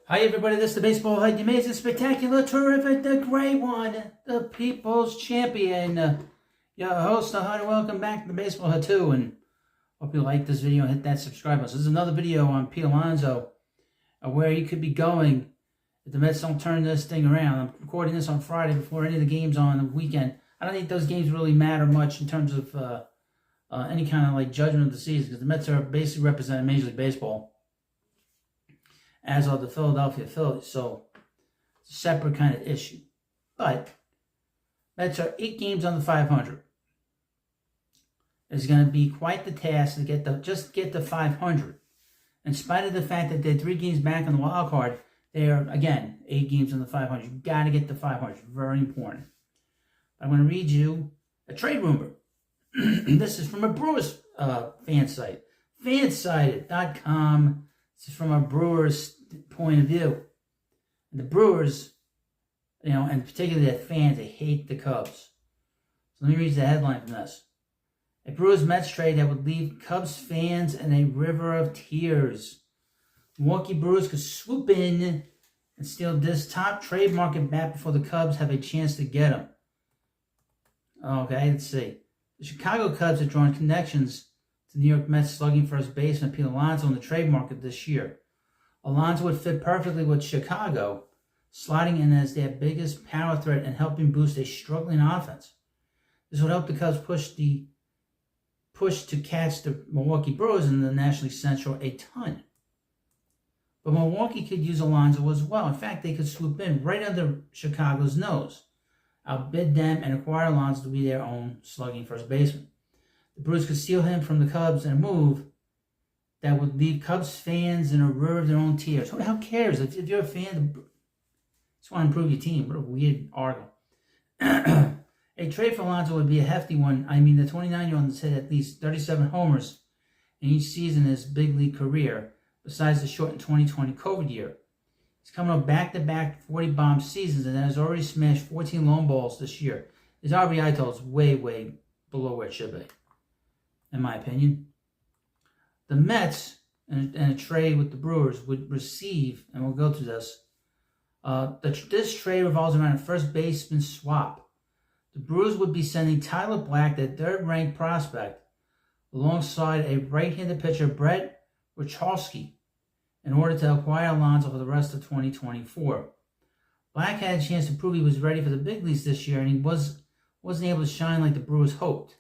Hi everybody, this is the Baseball Head, the amazing, spectacular, terrific, the great one, the People's Champion. Your host, and welcome back to the Baseball Head 2, and hope you like this video and hit that subscribe button. So this is another video on Pete Alonso, where he could be going if the Mets don't turn this thing around. I'm recording this on Friday before any of the games on the weekend. I don't think those games really matter much in terms of any kind of judgment of the season, because the Mets are basically representing Major League Baseball, as are the Philadelphia Phillies. So it's a separate kind of issue. But Mets are 8 games under 500. It's going to be quite the task to get the 500. In spite of the fact that they're 3 games back on the wild card, they are, again, 8 games under 500. You've got to get the 500. Very important. I'm going to read you a trade rumor. This is from a Brewers fan site. Fansided.com. This is from a Brewers point of view. And the Brewers, and particularly their fans, they hate the Cubs. So let me read you the headline from this. A Brewers-Mets trade that would leave Cubs fans in a river of tears. Milwaukee Brewers could swoop in and steal this top trade market bat before the Cubs have a chance to get him. Okay, let's see. The Chicago Cubs have drawn connections to New York Mets slugging first baseman Pete Alonso in the trade market this year. Alonso would fit perfectly with Chicago, slotting in as their biggest power threat and helping boost a struggling offense. This would help the Cubs push to catch the Milwaukee Brewers in the National League Central a ton. But Milwaukee could use Alonso as well. In fact, they could swoop in right under Chicago's nose, outbid them, and acquire Alonso to be their own slugging first baseman. The Brewers could steal him from the Cubs in a move that would leave Cubs fans in a river of their own tears. Who the hell cares? If you're a fan, just want to improve your team. What a weird article. A trade for Alonso would be a hefty one. I mean, the 29-year-old has hit at least 37 homers in each season in his big league career, besides the shortened 2020 COVID year. He's coming off back-to-back 40-bomb seasons and has already smashed 14 long balls this year. His RBI total is way, way below where it should be, in my opinion. The Mets, in a trade with the Brewers, would receive, and we'll go through this, this trade revolves around a first baseman swap. The Brewers would be sending Tyler Black, their third-ranked prospect, alongside a right-handed pitcher, Brett Wachowski, in order to acquire Alonso for the rest of 2024. Black had a chance to prove he was ready for the big leagues this year, and he wasn't able to shine like the Brewers hoped.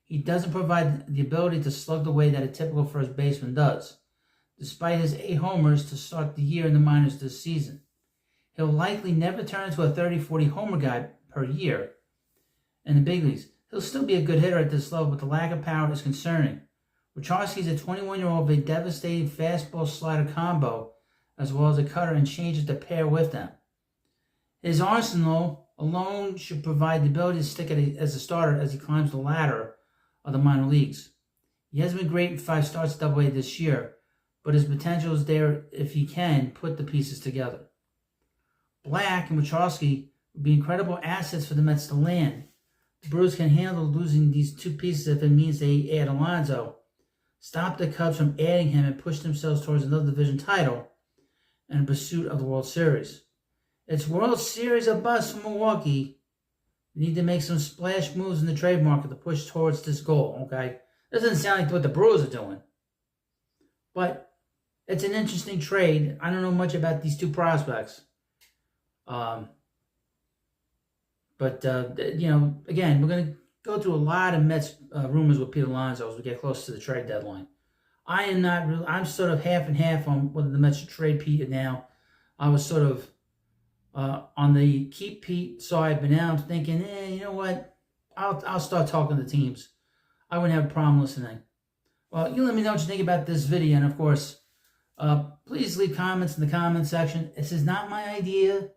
He doesn't provide the ability to slug the way that a typical first baseman does, despite his 8 homers to start the year in the minors this season. He'll likely never turn into a 30-40 homer guy per year in the big leagues. He'll still be a good hitter at this level, but the lack of power is concerning. Wachowski is a 21-year-old with a devastating fastball-slider combo, as well as a cutter and changes to pair with them. His arsenal alone should provide the ability to stick as a starter as he climbs the ladder of the minor leagues. He hasn't been great in 5 starts at AA this year, but his potential is there if he can put the pieces together. Black and Wachowski would be incredible assets for the Mets to land. The Brewers can handle losing these 2 pieces if it means they add Alonso, stop the Cubs from adding him, and push themselves towards another division title in pursuit of the World Series. It's World Series or bust for Milwaukee. We need to make some splash moves in the trade market to push towards this goal, okay? This doesn't sound like what the Brewers are doing. But it's an interesting trade. I don't know much about these 2 prospects. Again, we're going to go through a lot of Mets rumors with Pete Alonso as we get close to the trade deadline. I'm sort of half and half on whether the Mets should trade Pete now. I was sort of on the keep Pete side, but now I'm thinking, you know what? I'll start talking to teams. I wouldn't have a problem listening. Well, you let me know what you think about this video, and of course, please leave comments in the comment section. This is not my idea.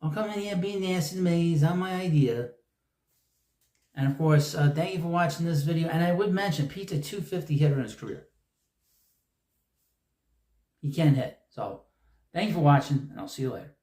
Don't come in here being nasty to me. It's not my idea. And of course, thank you for watching this video. And I would mention, Pete's a .250 hitter in his career. He can hit. So, thank you for watching, and I'll see you later.